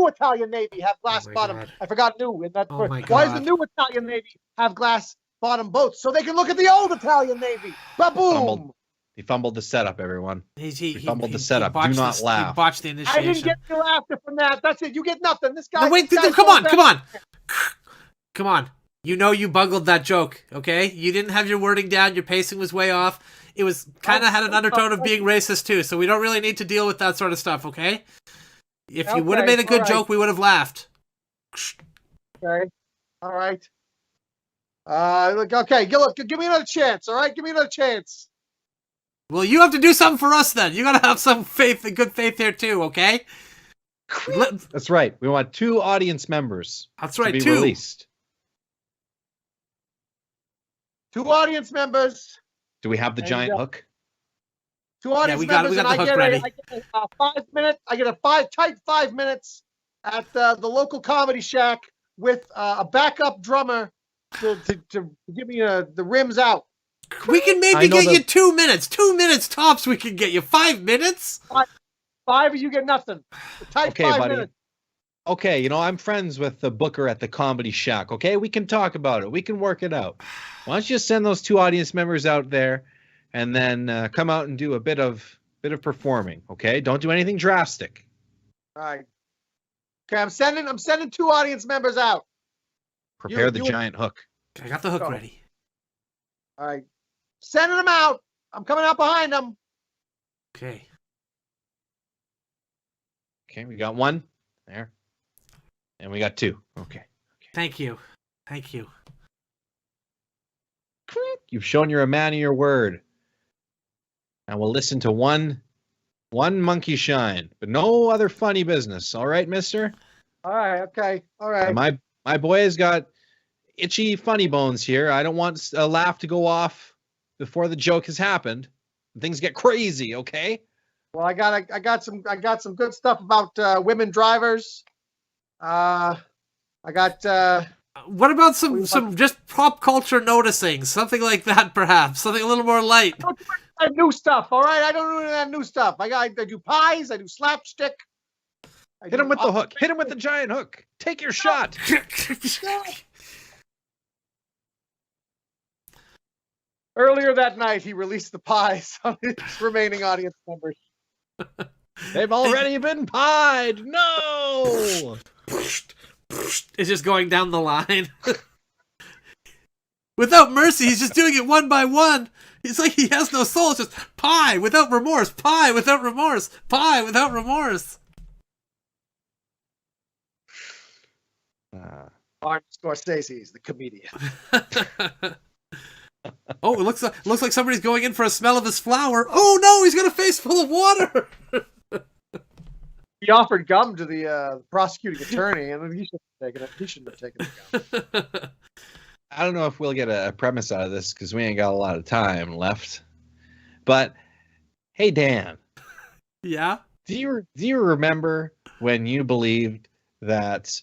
Italian Navy have glass Oh my bottom? God. I forgot new in that. Oh my Why does the God. new Italian Navy have glass bottom boats so they can look at the old Italian Navy? Ba-boom! Fumbled. He fumbled the setup, everyone. He fumbled the setup. Do botched not He laugh. botched the I didn't initiation. get your laughter from that. That's it. You get nothing. This guy. No, wait, this guy's come on, going come on. back. Come on. You know you bungled that joke, okay? You didn't have your wording down. Your pacing was way off. It was kind of had an undertone of being racist, too, so we don't really need to deal with that sort of stuff, okay? If you would have Okay, made a good all right. joke, we would have laughed. Okay. All right. Look. Okay. Look. Give me another chance. All right. Give me another chance. Well, you have to do something for us then. You gotta have some faith, good faith here too, okay? That's right. We want two audience members That's to right, be two. released. Two audience members. Do we have the There you giant go. hook? Two audience we got members. the and hook ready. I get a 5 minute. I get a tight 5 minutes at the local comedy shack with a backup drummer to give me the rims out. We can I maybe know get you 2 minutes. 2 minutes tops. We can get you 5 minutes. 5 of you get nothing. A tight Okay, 5 buddy. minutes. Okay, I'm friends with the booker at the Comedy Shack, okay? We can talk about it. We can work it out. Why don't you just send those two audience members out there and then come out and do a bit of performing, okay? Don't do anything drastic. All right. Okay. I'm sending two audience members out. Prepare the you- giant hook. I got the hook Go. ready. All right. Sending them out. I'm coming out behind them. Okay. Okay, we got one there. And we got two. Okay. Thank you. Thank you. You've shown you're a man of your word. And we'll listen to one monkey shine, but no other funny business. All right, mister? All right. Okay. All right. My boy has got itchy funny bones here. I don't want a laugh to go off before the joke has happened. Things get crazy, okay? Well, I got some good stuff about women drivers. I got What about some just pop culture noticing? Something like that, perhaps. Something a little more light. new stuff. All right. I don't do any of that new stuff. I do pies. I do slapstick. Hit him with the hook. Hit him with the giant hook. Take your shot. Earlier that night, he released the pies on his remaining audience members. They've already been pied. No. It's just going down the line. Without mercy, he's just doing it one by one. He's like he has no soul. It's just pie without remorse, pie without remorse, pie without remorse. Martin Scorsese is the comedian. Oh, it looks like somebody's going in for a smell of his flower. Oh no, he's got a face full of water. He offered gum to the prosecuting attorney, and he shouldn't have taken it. He shouldn't have taken the gum. I don't know if we'll get a premise out of this because we ain't got a lot of time left. But hey, Dan, Yeah. do you remember when you believed that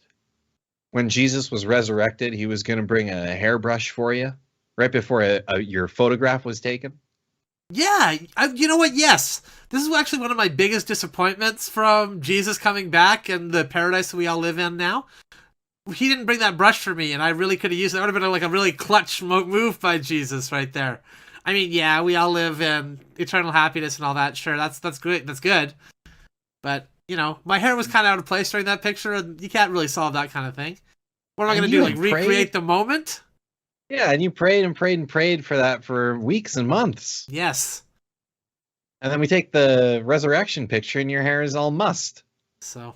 when Jesus was resurrected, he was going to bring a hairbrush for you right before your photograph was taken? Yeah, you know what? Yes. This is actually one of my biggest disappointments from Jesus coming back and the paradise we all live in now. He didn't bring that brush for me, and I really could have used it. That would have been like a really clutch move by Jesus right there. I mean, yeah, we all live in eternal happiness and all that. Sure, that's good. That's good. But, you know, my hair was kind of out of place during that picture, and you can't really solve that kind of thing. What am I going to do? Like, recreate the moment? Yeah, and you prayed and prayed and prayed for that for weeks and months. Yes. And then we take the resurrection picture and your hair is all mussed. So.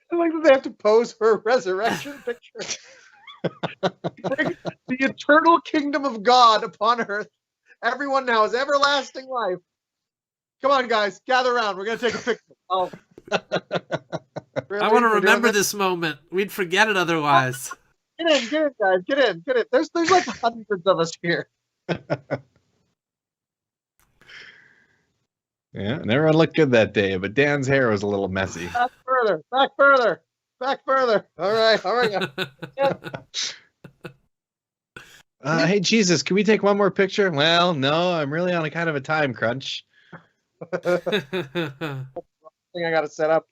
I like that they have to pose for a resurrection picture. Bring the eternal kingdom of God upon earth. Everyone now has everlasting life. Come on, guys, gather around. We're going to take a picture. Oh. Really? I want to We're doing remember this moment. We'd forget it otherwise. Get in, guys. Get in. There's like hundreds of us here. Yeah, and everyone looked good that day, but Dan's hair was a little messy. Back further. All right. Yeah. Hey, Jesus, can we take one more picture? Well, no, I'm really on a kind of a time crunch. Thing I got to set up.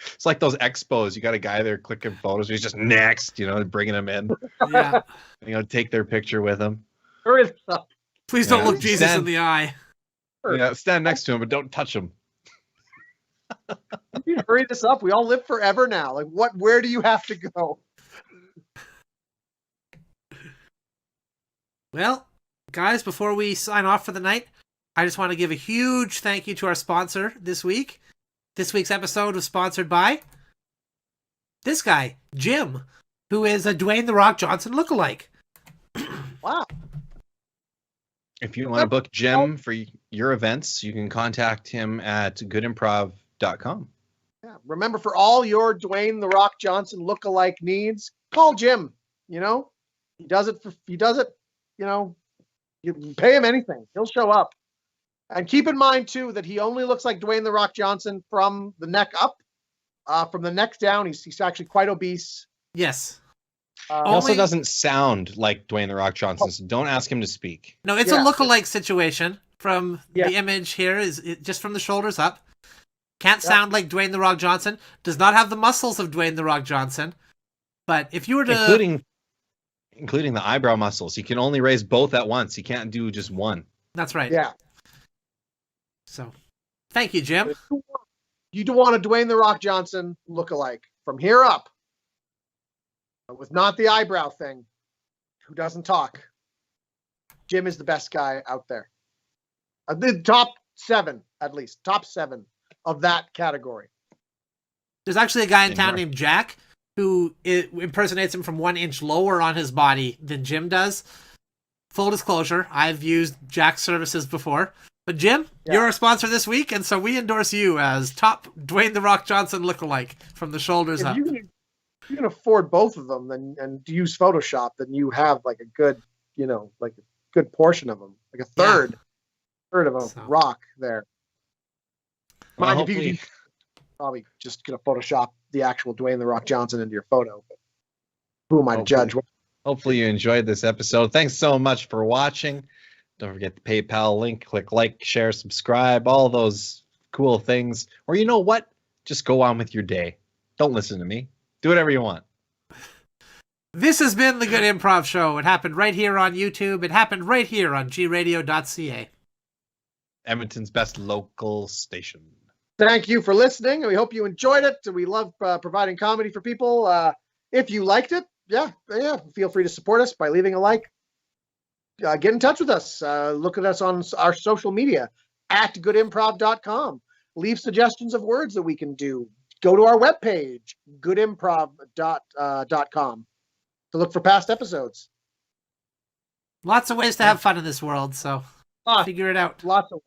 It's like those expos. You got a guy there clicking photos. He's just next, bringing them in. Yeah. Take their picture with him. Hurry this up. Please don't Yeah. look Jesus in the eye. Yeah, stand next to him, but don't touch him. You hurry this up. We all live forever now. Like, where do you have to go? Well, guys, before we sign off for the night, I just want to give a huge thank you to our sponsor this week. This week's episode was sponsored by this guy, Jim, who is a Dwayne "The Rock" Johnson lookalike. Wow. If you want to book Jim for your events, you can contact him at goodimprov.com. Yeah. Remember, for all your Dwayne "The Rock" Johnson lookalike needs, call Jim. He does it. You pay him anything, he'll show up. And keep in mind too that he only looks like Dwayne "The Rock" Johnson from the neck up. From the neck down, he's actually quite obese. Yes. He also doesn't sound like Dwayne "The Rock" Johnson, so don't ask him to speak. No, it's a lookalike situation. From Yeah. the image here is just from the shoulders up. Can't sound like Dwayne "The Rock" Johnson. Does not have the muscles of Dwayne "The Rock" Johnson. But if you were to including the eyebrow muscles, he can only raise both at once. He can't do just one. That's right. Yeah. So, thank you, Jim. You do want a Dwayne "The Rock" Johnson lookalike from here up, but with not the eyebrow thing, who doesn't talk. Jim is the best guy out there. The top 7, at least. Top 7 of that category. There's actually a guy in town named Jack who impersonates him from 1 inch lower on his body than Jim does. Full disclosure, I've used Jack's services before. But Jim, you're our sponsor this week, and so we endorse you as top Dwayne "The Rock" Johnson lookalike from the shoulders up. If you can afford both of them and use Photoshop, then you have like a good, like a good portion of them, like a third of a rock there. Well, Mind if you probably just gonna Photoshop the actual Dwayne "The Rock" Johnson into your photo. But who am I to judge? Hopefully you enjoyed this episode. Thanks so much for watching. Don't forget the PayPal link. Click like, share, subscribe, all those cool things. Or you know what? Just go on with your day. Don't listen to me. Do whatever you want. This has been the Good Improv Show. It happened right here on YouTube. It happened right here on gradio.ca. Edmonton's best local station. Thank you for listening, and we hope you enjoyed it. We love providing comedy for people. If you liked it, feel free to support us by leaving a like. Get in touch with us. Look at us on our social media at goodimprov.com. Leave suggestions of words that we can do. go to our webpage, goodimprov.com, to look for past episodes. Lots of ways to have fun in this world, so Ah, figure it out. lots of